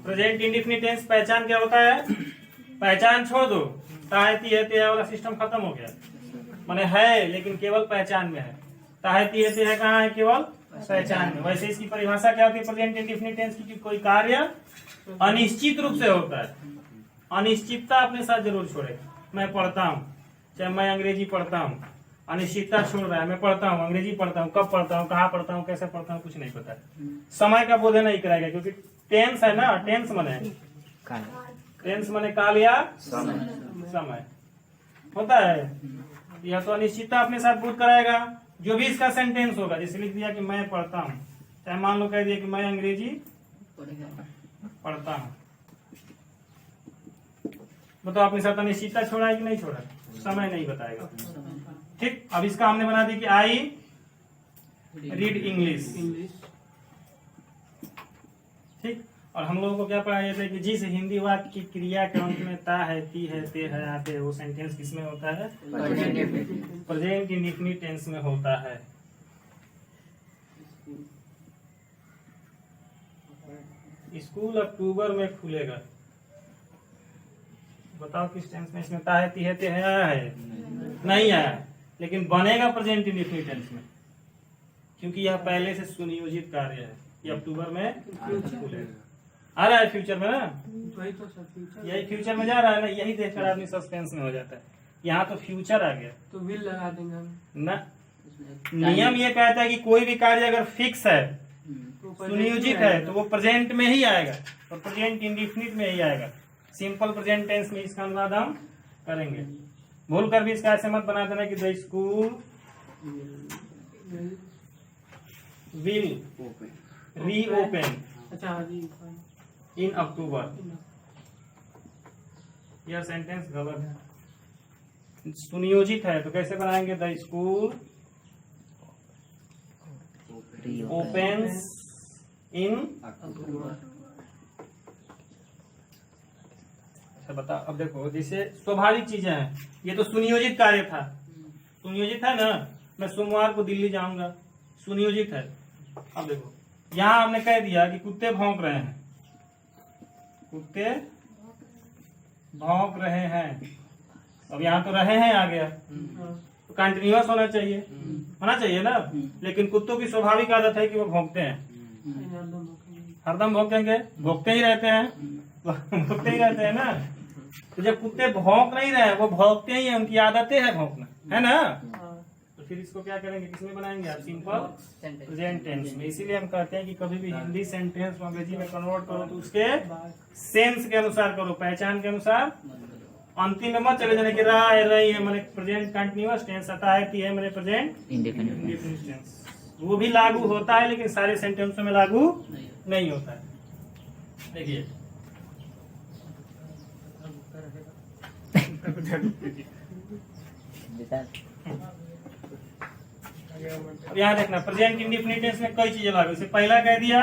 Present indefinite tense पहचान क्या होता है? पहचान छोड़ दो, ताहती है वाला सिस्टम खत्म हो गया। माने है लेकिन केवल पहचान में है। ताहती है कहाँ है? केवल पहचान में। वैसे इसकी परिभाषा क्या होती है प्रेजेंट इंडेफिनिट टेंस की? कोई कार्य अनिश्चित रूप से होता है। अनिश्चितता अपने साथ जरूर छोड़े। मैं पढ़ता हूँ, चाहे मैं अंग्रेजी पढ़ता हूँ, अनिश्चितता छोड़ रहा है। मैं पढ़ता हूँ, अंग्रेजी पढ़ता हूँ, कब पढ़ता हूँ, कहाँ पढ़ता हूँ, कैसे पढ़ता हूँ, कुछ नहीं पता। समय का बोध नहीं कराएगा, क्योंकि टेंस है ना। टेंस मने काल या समय होता है। यह तो अनिश्चितता अपने साथ बोध कराएगा। जो भी इसका सेंटेंस होगा, जैसे लिख दिया कि मैं पढ़ता हूँ, चाहे मान लो कह दिया कि मैं अंग्रेजी पढ़ता हूँ, मतलब अपने साथ अनिश्चितता छोड़ा है कि नहीं छोड़ा? समय नहीं बताएगा। ठीक, अब इसका हमने बना दी कि आई रीड इंग्लिश। ठीक, और हम लोगों को क्या पढ़ाया जाता है कि जिस हिंदी वाक्य की क्रिया के अंत में ता है, ती है, ते है, आते है, वो सेंटेंस किसमें होता है? प्रेजेंट इंडेफिनिट टेंस में होता है। स्कूल अक्टूबर में खुलेगा। बताओ किस टेंस में इसमें ता है, ती है, ते है, आया है? नहीं आया, लेकिन बनेगा प्रेजेंट इंडेफिनिट टेंस में, क्योंकि यह पहले से सुनियोजित कार्य है। ये अक्टूबर में खुलेगा। आ रहा है फ्यूचर में ना, यही फ्यूचर में जा रहा है ना, यही देखकर आदमी सस्पेंस में हो जाता है। यहाँ तो फ्यूचर आ गया तो विल लगा देंगे हम ना। नियम ये कहता है कि कोई भी कार्य अगर फिक्स है, सुनियोजित है, तो वो प्रेजेंट में ही आएगा और प्रेजेंट इंडेफिनिट में ही आएगा। सिंपल प्रेजेंट टेंस में इसका अनुवाद हम करेंगे। भूल कर भी इसका ऐसे मत बना देना कि द स्कूल विल रीओपन इन अक्टूबर। यह सेंटेंस गलत है। सुनियोजित है तो कैसे बनाएंगे? द स्कूल ओपन्स इन अक्टूबर। अच्छा बता, अब देखो जैसे स्वाभाविक चीजें हैं, ये तो सुनियोजित कार्य था। सुनियोजित है ना, मैं सोमवार को दिल्ली जाऊंगा, सुनियोजित है। अब देखो यहाँ हमने कह दिया कि कुत्ते भौंक रहे हैं, कुत्ते भौंक रहे हैं। अब यहाँ तो रहे हैं आ गया, तो कंटिन्यूअस होना चाहिए ना। लेकिन कुत्तों की स्वाभाविक आदत है कि वो भौंकते हैं, हरदम भौंकेंगे, भौंकते ही रहते हैं, भौंकते ही रहते हैं ना। तो जब कुत्ते भौंक नहीं रहे, वो भौंकते ही हैं, उनकी आदतें है भौंकना, है ना। तो फिर इसको क्या करेंगे? किसमें बनाएंगे आप? सिंपल प्रेजेंट टेंस में। इसीलिए हम कहते हैं कि कभी भी हिंदी सेंटेंस को अंग्रेजी में कन्वर्ट करो तो उसके सेंस के अनुसार करो, पहचान के अनुसार। अंतिम में मत चले जाने की रहा है, रही है मैंने प्रेजेंट कंटिन्यूअस टेंस, आता है मैंने प्रेजेंट इंडेफिनिट टेंस। वो भी लागू होता है लेकिन सारे सेंटेंसों में लागू नहीं होता है। देखिए अब यहाँ देखना, प्रेजेंट इंडेफिनिट टेंस में कई चीजें लागू। पहला कह दिया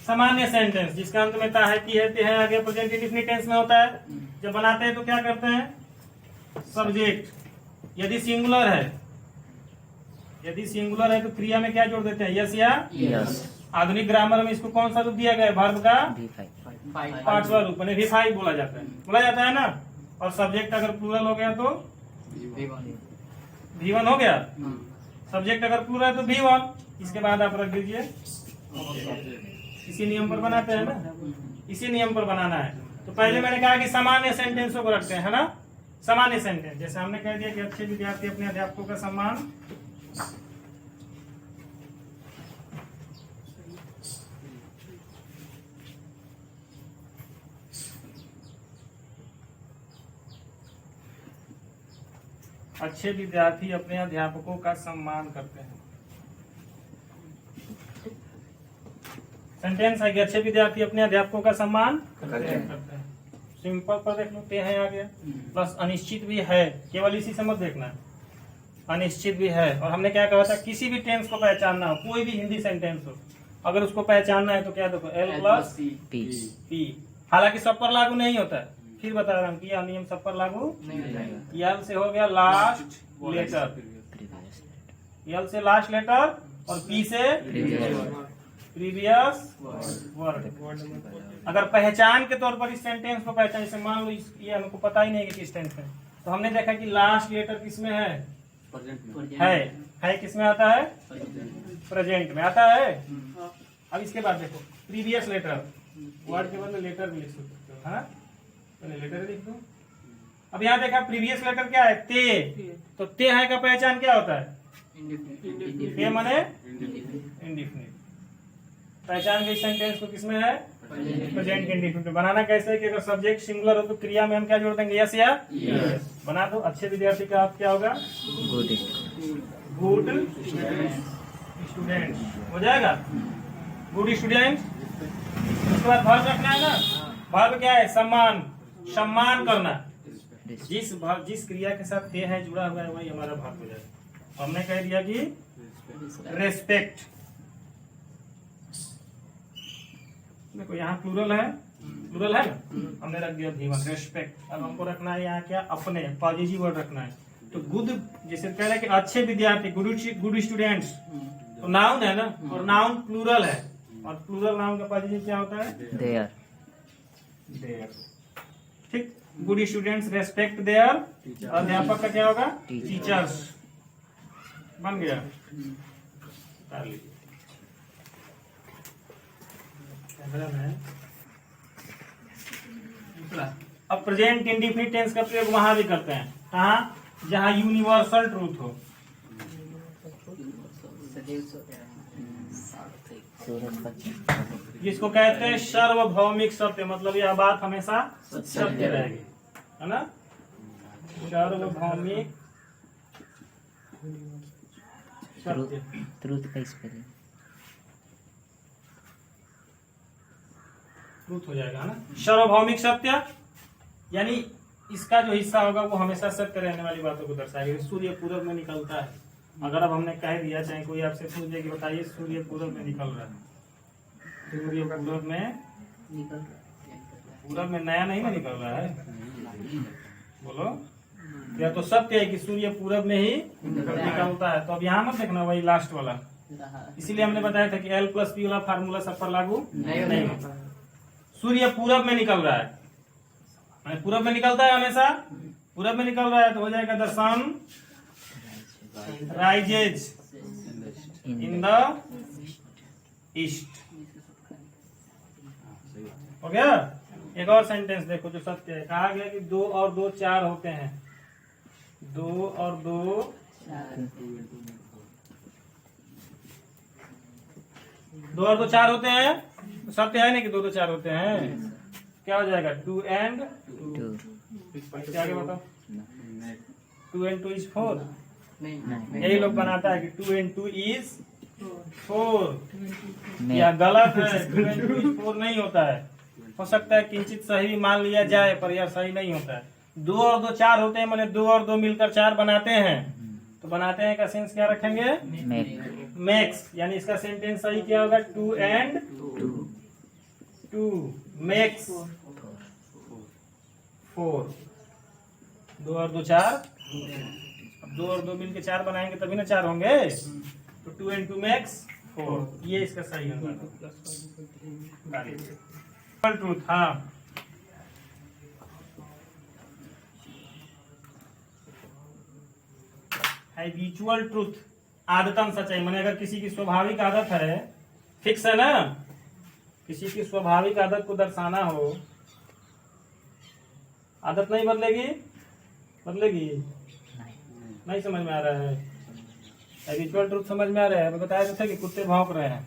सामान्य सेंटेंस जिसका अंत में ता है, ती है, ते है, आगे प्रेजेंट इंडेफिनिट टेंस में होता है। जब बनाते हैं तो क्या करते हैं? सब्जेक्ट यदि सिंगुलर है तो क्रिया में क्या जोड़ देते हैं? यस या यस। आधुनिक ग्रामर में इसको कौन सा रूप दिया गया? वर्ब का पांचवा रूप, यानी V5 बोला जाता है ना। और सब्जेक्ट अगर प्लूरल हो गया तो V1 हो गया। सब्जेक्ट अगर प्लूरल है तो V1। इसके बाद आप रख दीजिए। इसी नियम पर बनाते हैं ना, इसी नियम पर बनाना है। तो पहले मैंने कहा कि सामान्य सेंटेंसों को रखते हैं, है ना। सामान्य सेंटेंस जैसे हमने कह दिया कि अच्छे विद्यार्थी अपने अध्यापकों का सम्मान अच्छे विद्यार्थी अपने अध्यापकों का सम्मान करते हैं। सेंटेंस है कि अच्छे विद्यार्थी अपने अध्यापकों का सम्मान करते हैं। सिंपल पर देख लेते हैं, आ गया। प्लस अनिश्चित भी है, केवल इसी से मत देखना, अनिश्चित भी है। और हमने क्या कहा था? किसी भी टेंस को पहचानना हो, कोई भी हिंदी सेंटेंस हो, अगर उसको पहचानना है तो क्या देखो? L plus P। हालांकि सब पर लागू नहीं होता है, फिर बता रहा हूँ कि यह नियम सब पर लागू नहीं। L से हो गया लास्ट लेटर, L से लास्ट लेटर और P से प्रीवियस वर्ड। अगर पहचान के तौर पर इस सेंटेंस को पहचान, जैसे मान लो ये हमको पता ही नहीं है कि किस टेंस में, तो हमने देखा कि लास्ट लेटर किसमें है किसमें आता है, प्रेजेंट में आता है। अब इसके बाद देखो प्रीवियस लेटर, वर्ड के बदले लेटर भी लिख सकते हो, हाँ पहले लेटर लिख दो। अब यहाँ देखा प्रीवियस लेटर क्या है, ते, तो ते है का पहचान क्या होता है, ते माने इंडिफिनिट। पहचान गई सेंटेंस को किसमें है, प्रेजेंट इंडिफिनिट। बनाना कैसे है कि अगर सब्जेक्ट सिंगुलर हो तो क्रिया में हम क्या जोड़ देंगे, यस या यस। बना दो। अच्छे विद्यार्थी का आप क्या होगा, गुड स्टूडेंट हो जाएगा, गुड स्टूडेंट। उसके बाद वर्ब रखना है ना, वर्ब क्या है, सम्मान, सम्मान करना। जिस क्रिया के साथ ते है जुड़ा हुआ है वही हमारा भाग हो जाएगा। हमने कह दिया कि रेस्पेक्ट, देखो यहाँ प्लूरल है ना, हमने रख दिया भी1 रेस्पेक्ट। अब हमको रखना है यहाँ क्या, अपने पॉजिटिव वर्ड रखना है। तो गुड, जैसे कह रहे हैं कि अच्छे विद्यार्थी, गुड स्टूडेंट्स, तो नाउन है ना, और नाउन प्लूरल है, और प्लूरल नाउन का पॉजिटिव क्या होता है, देयर। ठीक, गुड स्टूडेंट्स रेस्पेक्ट देयर, अध्यापक का क्या होगा, टीचर्स। बन गया, कर लीजिए। अब प्रेजेंट इंडिफिनिट टेंस का प्रयोग वहां भी करते हैं, कहाँ, जहां यूनिवर्सल ट्रूथ हो। जिसको कहते हैं सार्वभौमिक सत्य, मतलब यह बात हमेशा सत्य रहेगी, है ना, सार्वभौमिक सत्य। ट्रूथ का स्पेलिंग ट्रूथ हो जाएगा, है ना। सार्वभौमिक सत्य यानी इसका जो हिस्सा होगा वो हमेशा सत्य रहने वाली बातों को दर्शाएगा। सूर्य पूरब में निकलता है, अगर अब हमने कह दिया, चाहे कोई आपसे पूछ दे कि बताइए सूर्य पूरब में निकल रहा है, सूर्य पूरब में नया नहीं ना निकल रहा है, बोलो। या तो सत्य है कि सूर्य पूरब में ही निकलता है, तो अब यहाँ मत देखना वही लास्ट वाला। इसीलिए हमने बताया था कि L+P वाला फार्मूला सब पर लागू नहीं होता। सूर्य पूरब में निकल रहा है, पूरब में निकलता है हमेशा, पूरब में निकल रहा है, तो हो जाएगा the sun rises in the east. हो गया। एक और सेंटेंस देखो जो सत्य है, कहा गया कि 2 और 2 4 होते हैं, 2 और 2 4 होते हैं, सत्य है नहीं कि 2 2 4 होते हैं। क्या हो जाएगा, 2 and 2। क्या आगे बताओ, 2 and 2 is 4। यही लोग बनाता है कि 2 and 2 is 4। या गलत है, 2 and 2 is 4 नहीं होता है। हो सकता है किंचित सही भी मान लिया जाए, पर यह सही नहीं होता है। 2 और 2 4 होते हैं, मैंने 2 और 2 मिलकर 4 बनाते हैं, तो बनाते हैं का सेंस क्या रखेंगे, मेक्स। यानी इसका सेंटेंस सही क्या होगा, 2 and 2 मेक्स 4। 2 और 2 4, अब 2 और 2 मिलके 4 बनाएंगे तभी ना 4 होंगे, तो 2 and 2 मेक्स 4। ये इसका सही होगा। ट्रूथ, हाँ हैबिचुअल ट्रूथ, आदतन सच्चाई। माने अगर किसी की स्वाभाविक आदत है, फिक्स है ना, किसी की स्वाभाविक आदत को दर्शाना हो, आदत नहीं बदलेगी, बदलेगी नहीं। समझ में आ रहा है, हैबिचुअल ट्रूथ समझ में आ रहा है। मैं बताया था कि कुत्ते भौंक रहे हैं,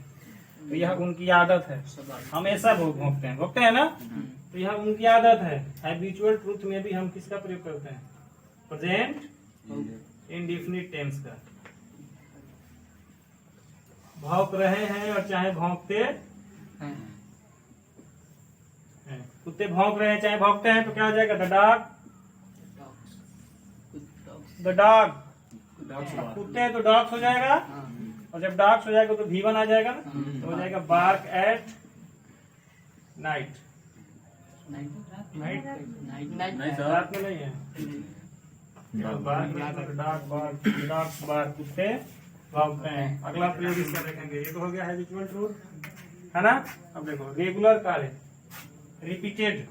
तो यह उनकी आदत है, हमेशा भौंकते हैं ना, तो यह उनकी आदत है। हैबिचुअल ट्रूथ में भी हम किसका प्रयोग करते हैं, प्रेजेंट इंडिफिनिट टेंस का। भौंक रहे हैं और चाहे भौंकते हैं, कुत्ते भौंक रहे हैं चाहे भौंकते हैं, तो क्या हो जाएगा, द डॉग। कुत्ते हैं तो डॉग्स हो जाएगा, और जब डॉग्स हो जाएगा तो V1 आ जाएगा ना, तो हो जाएगा बार्क एट नाइट। रात में नहीं है, डॉग्स बार्क, कुत्ते भौंकते हैं। अगला प्रयोग इसका देखेंगे। ये तो हो गया हैबिचुअल ट्रूथ। है ना। अब देखो रेगुलर कार्य, रिपीटेड,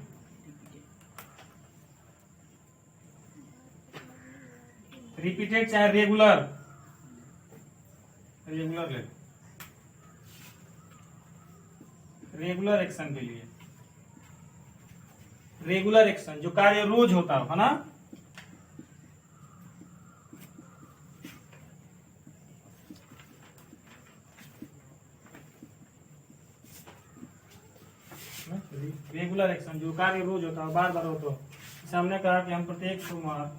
रिपीटेड चाहे रेगुलर, रेगुलर ले, रेगुलर एक्शन के लिए, रेगुलर एक्शन जो कार्य रोज होता हो, है ना। रेगुलर एक्शन जो कार्य रोज होता है, बार बार होता हो। जैसे हमने कहा कि हम प्रत्येक सोमवार,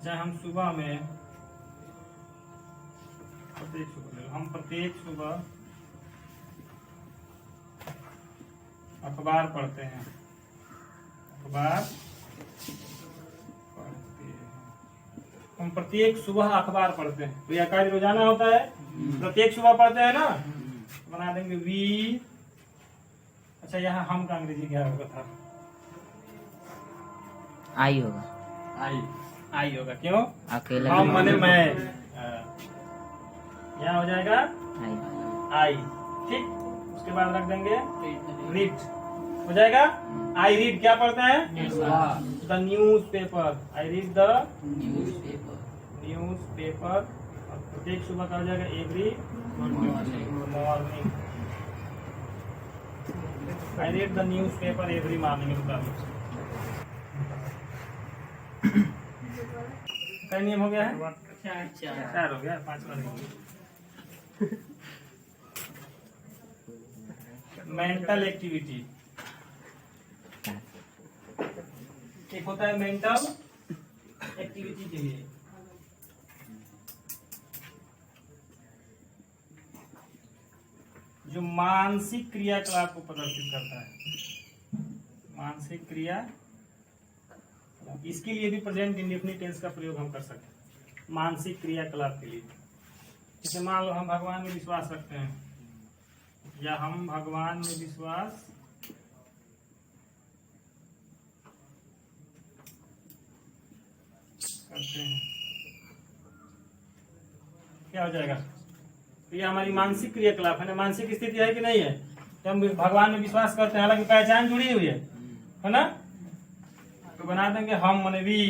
चाहे हम सुबह में, हम प्रत्येक सुबह अखबार पढ़ते हैं, अखबार पढ़ते हैं, हम प्रत्येक सुबह अखबार पढ़ते हैं। तो यह कार्य रोजाना होता है, प्रत्येक सुबह पढ़ते हैं ना। बना देंगे वी, अच्छा यहाँ हम का अंग्रेजी क्या होगा था, आई होगा, आई, आई होगा, क्यों, अकेला हम मने मैं, यहाँ हो जाएगा आई। आई, ठीक। उसके बाद रख देंगे रीड, हो जाएगा। आई रीड क्या पढ़ते हैं, the news paper, I read the news paper. प्रत्येक सुबह का हो जाएगा every morning, I read the news paper every morning. कई नियम हो गया है, चार हो गया, 5वां नहीं हो गया। मेंटल एक्टिविटी, एक होता है मेंटल एक्टिविटी के लिए, जो मानसिक क्रियाकलाप को प्रदर्शित करता है, मानसिक क्रिया, इसके लिए भी प्रेजेंट इंडेफिनिट टेंस का प्रयोग हम कर सकते हैं, मानसिक क्रियाकलाप के लिए। जैसे मान लो हम भगवान में विश्वास रखते हैं, या हम भगवान में विश्वास करते हैं, क्या हो जाएगा, तो ये हमारी मानसिक क्रियाकलाप है ना, मानसिक स्थिति है कि नहीं है। तो हम भगवान में विश्वास करते हैं, हालांकि पहचान जुड़ी हुई है ना। तो बना देंगे हम मने वी,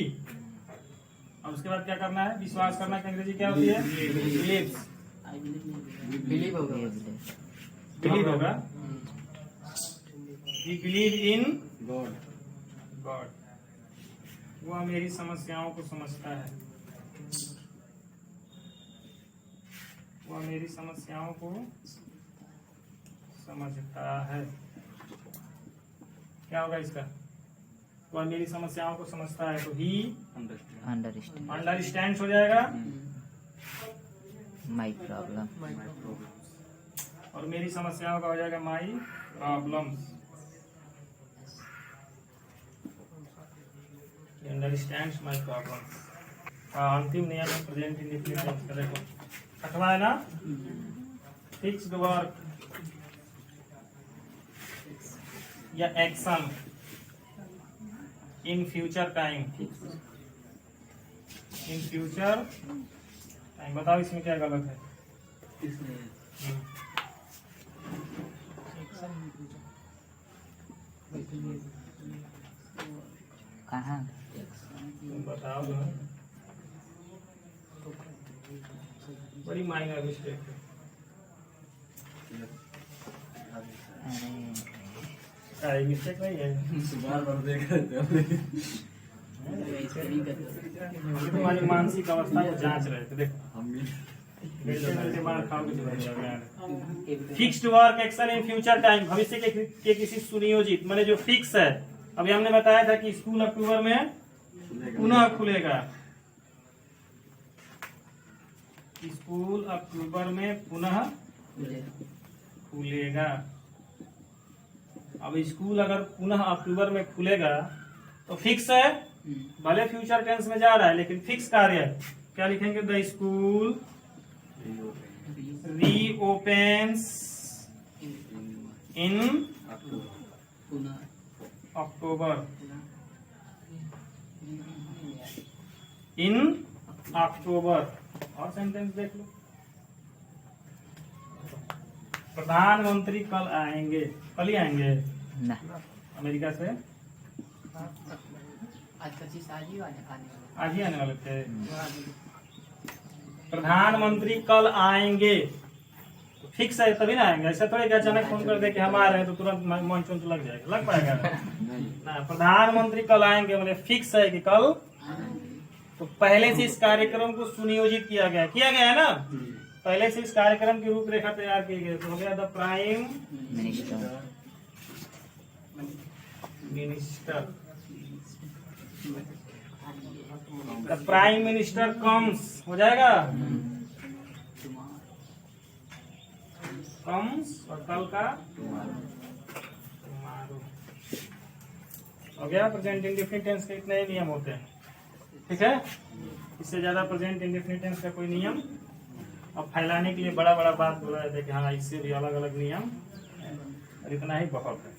और उसके बाद क्या करना है, विश्वास करना की अंग्रेजी क्या होती है, बिलीव्स, बिलीव होगा, बिलीव होगा, we believe in God, God, वह मेरी समस्याओं को समझता है, वह मेरी समस्याओं को समझता है। क्या होगा इसका, वह मेरी समस्याओं को समझता है, तो ही अंडरस्टैंड, अंडरस्टैंड हो जाएगा, माई प्रॉब्लम, और मेरी समस्याओं का हो जाएगा my problems. Understands my problems. अंतिम नियम है प्रेजेंट इंडेफिनिट टेंस का, देखो 8वां है ना, फिक्स द वर्क या action in future time, in future time. बताओ इसमें क्या गलत है, कहाँ तुम बताओ ना, बड़ी माइनर मिस्टेक है। अरे मिस्टेक नहीं है, बार बार देख रहे थे तुम्हारी मानसिक अवस्था को जांच रहे थे, देखो हम भी। Fixed work action in future time, भविष्य के किसी सुनियोजित, माने जो फिक्स है। अभी हमने बताया था कि स्कूल अक्टूबर में पुनः खुलेगा, स्कूल अक्टूबर में पुनः खुलेगा। अब स्कूल अगर पुनः अक्टूबर में खुलेगा तो फिक्स है, भले फ्यूचर टेंस में जा रहा है लेकिन फिक्स कार्य है। क्या लिखेंगे, द स्कूल रीओपेन्स इन अक्टूबर, इन अक्टूबर। और सेंटेंस देख लो, प्रधानमंत्री कल आएंगे, कल ही आएंगे ना अमेरिका से। आज 25 आज ही आने वाले। आज ही आने वाले थे। प्रधानमंत्री कल आएंगे, फिक्स है तभी ना आएंगे। ऐसा थोड़ी कि अचानक फोन कर दे कि हम आ रहे हैं तो तुरंत मंच उंच लग जाएगा, लग पाएगा ना। प्रधानमंत्री कल आएंगे मतलब फिक्स है कि कल, तो पहले से इस कार्यक्रम को सुनियोजित किया गया है ना। पहले से इस कार्यक्रम की रूपरेखा तैयार की गई, तो हो गया the prime minister minister. The prime minister comes हो जाएगा, कम्स और कल का tomorrow। हो गया। प्रेजेंट इंडेफिनिट टेंस के इतने ही नियम होते हैं, ठीक है। इससे ज्यादा प्रेजेंट इंडेफिनिट टेंस का कोई नियम अब फैलाने के लिए बड़ा बड़ा बात बोला जाता है कि हाँ इससे भी अलग अलग नियम, और इतना ही बहुत है।